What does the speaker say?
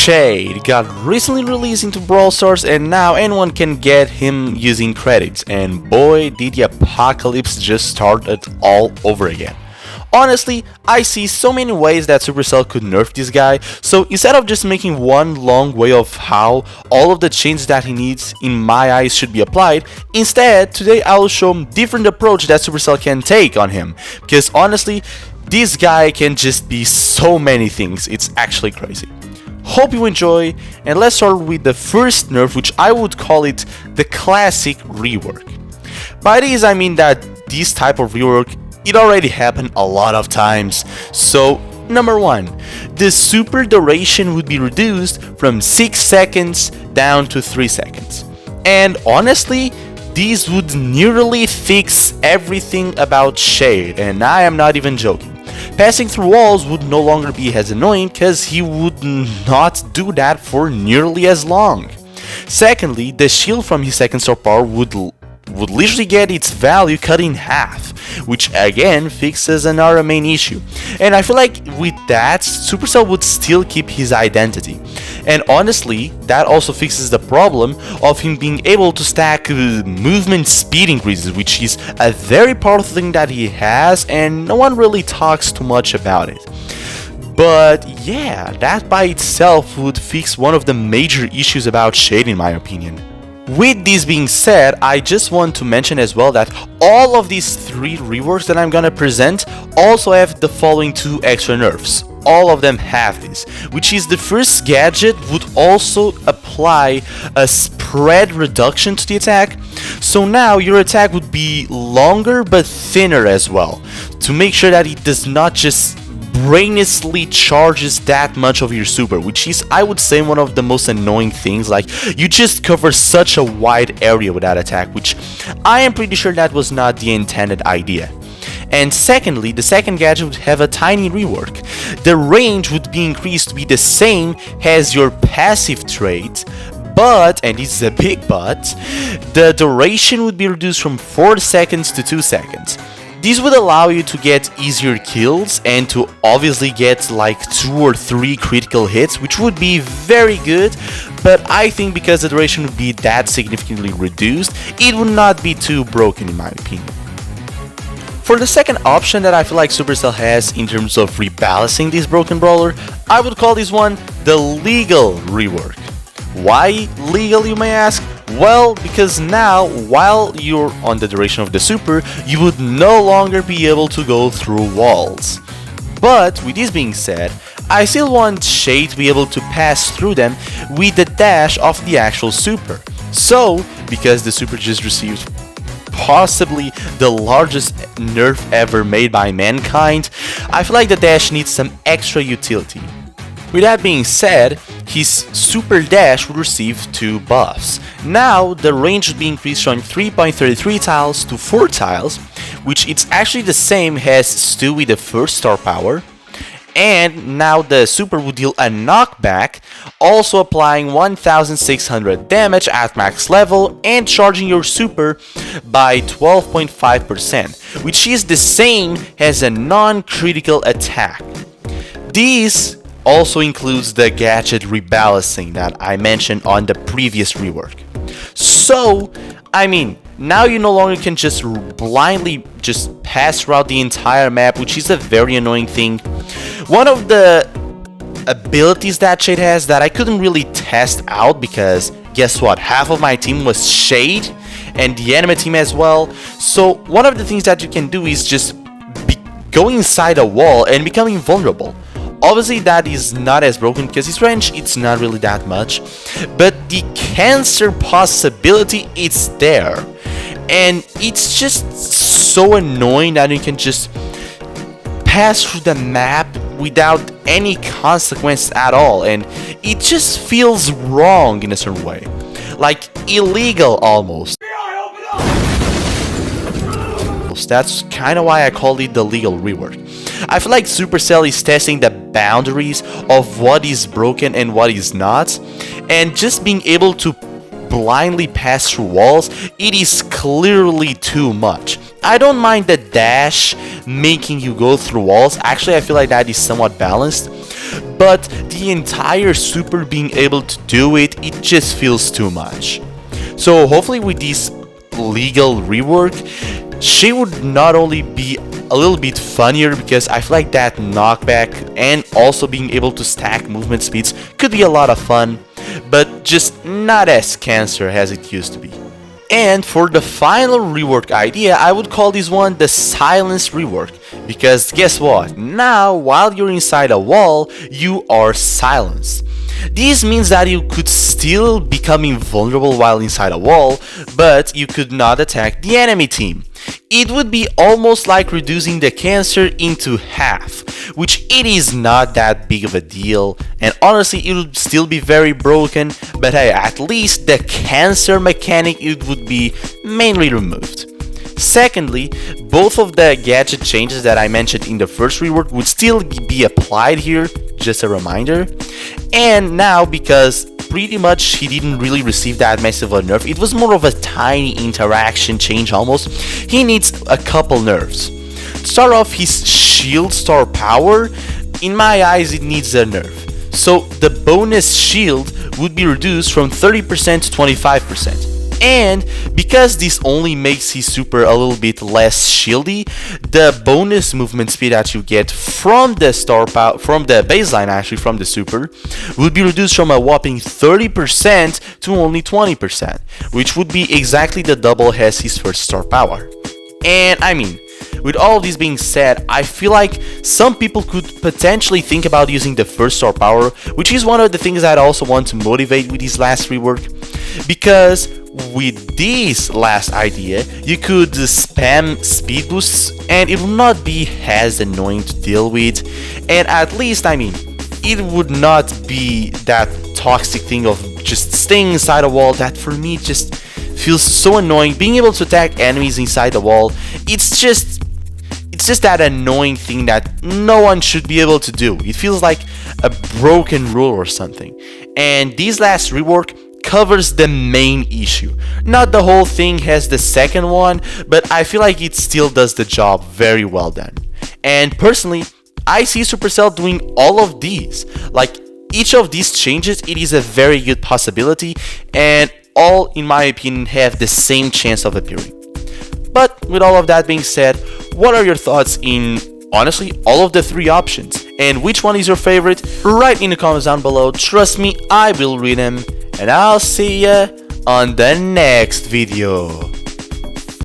rusehd got recently released into Brawl Stars, and now anyone can get him using credits, and boy did the apocalypse just start it all over again. Honestly, I see so many ways that Supercell could nerf this guy, so instead of just making one long way of how all of the changes that he needs in my eyes should be applied, instead today I will show different approach that Supercell can take on him, because honestly, this guy can just be so many things, it's actually crazy. Hope you enjoy, and let's start with the first nerf, which I would call it the classic rework. By this I mean that this type of rework, it already happened a lot of times. So number 1, the super duration would be reduced from 6 seconds down to 3 seconds. And honestly, this would nearly fix everything about Shade, and I am not even joking. Passing through walls would no longer be as annoying because he would not do that for nearly as long. Secondly, the shield from his second star power would literally get its value cut in half, which again fixes another main issue. And I feel like with that, Supercell would still keep his identity. And honestly, that also fixes the problem of him being able to stack movement speed increases, which is a very powerful thing that he has, and no one really talks too much about it. But yeah, that by itself would fix one of the major issues about Shade in my opinion. With this being said, I just want to mention as well that all of these 3 reworks that I'm gonna present also have the following 2 extra nerfs. All of them have this, which is the first gadget would also apply a spread reduction to the attack. So now your attack would be longer but thinner as well, to make sure that it does not just brainlessly charges that much of your super, which is, I would say, one of the most annoying things. Like, you just cover such a wide area with that attack, which I am pretty sure that was not the intended idea. And secondly, the second gadget would have a tiny rework. The range would be increased to be the same as your passive trait, but, and this is a big but, the duration would be reduced from 4 seconds to 2 seconds. This would allow you to get easier kills and to obviously get like 2 or 3 critical hits, which would be very good, but I think because the duration would be that significantly reduced, it would not be too broken in my opinion. For the second option that I feel like Supercell has in terms of rebalancing this broken brawler, I would call this one the legal rework. Why legal, you may ask? Well, because now, while you're on the duration of the super, you would no longer be able to go through walls. But with this being said, I still want Shade to be able to pass through them with the dash of the actual super. So, because the super just received possibly the largest nerf ever made by mankind, I feel like the dash needs some extra utility. With that being said, his super dash would receive 2 buffs. Now the range would be increased from 3.33 tiles to 4 tiles, which it's actually the same as Stu with the first star power. And now the super would deal a knockback, also applying 1600 damage at max level and charging your super by 12.5%, which is the same as a non-critical attack. This also includes the gadget rebalancing that I mentioned on the previous rework. So, I mean, now you no longer can just blindly just pass throughout the entire map, which is a very annoying thing. One of the abilities that Shade has that I couldn't really test out because guess what, half of my team was Shade and the enemy team as well. So one of the things that you can do is just go inside a wall and become invulnerable. Obviously that is not as broken because his range it's not really that much, but the cancer possibility it's there, and it's just so annoying that you can just pass through the map without any consequence at all, and it just feels wrong in a certain way, like illegal almost. That's kind of why I called it the legal rework. I feel like Supercell is testing the boundaries of what is broken and what is not, and just being able to blindly pass through walls, it is clearly too much. I don't mind the dash making you go through walls, actually I feel like that is somewhat balanced, but the entire super being able to do it, it just feels too much. So hopefully with this legal rework, she would not only be a little bit funnier, because I feel like that knockback and also being able to stack movement speeds could be a lot of fun, but just not as cancer as it used to be. And for the final rework idea, I would call this one the silence rework, because guess what? Now, while you're inside a wall, you are silenced. This means that you could still become invulnerable while inside a wall, but you could not attack the enemy team. It would be almost like reducing the cancer into half, which it is not that big of a deal, and honestly it would still be very broken, but hey, at least the cancer mechanic, it would be mainly removed. Secondly, both of the gadget changes that I mentioned in the first rework would still be applied here, just a reminder. And now, because pretty much he didn't really receive that massive a nerf, it was more of a tiny interaction change almost, he needs a couple nerfs. To start off, his shield star power, in my eyes it needs a nerf. So the bonus shield would be reduced from 30% to 25%. And because this only makes his super a little bit less shieldy, the bonus movement speed that you get from the star power, from the baseline actually, from the super, would be reduced from a whopping 30% to only 20%, which would be exactly the double as his first star power. And I mean, with all this being said, I feel like some people could potentially think about using the first star power, which is one of the things that I also want to motivate with this last rework, because with this last idea, you could spam speed boosts and it will not be as annoying to deal with, and at least, I mean, it would not be that toxic thing of just staying inside a wall that for me just feels so annoying. Being able to attack enemies inside the wall, it's just that annoying thing that no one should be able to do. It feels like a broken rule or something. And this last rework covers the main issue. Not the whole thing has the second one, but I feel like it still does the job very well done. And personally, I see Supercell doing all of these. Like, each of these changes, it is a very good possibility, and all, in my opinion, have the same chance of appearing. But with all of that being said, what are your thoughts in, honestly, all of the three options? And which one is your favorite? Write in the comments down below. Trust me, I will read them. And I'll see ya on the next video.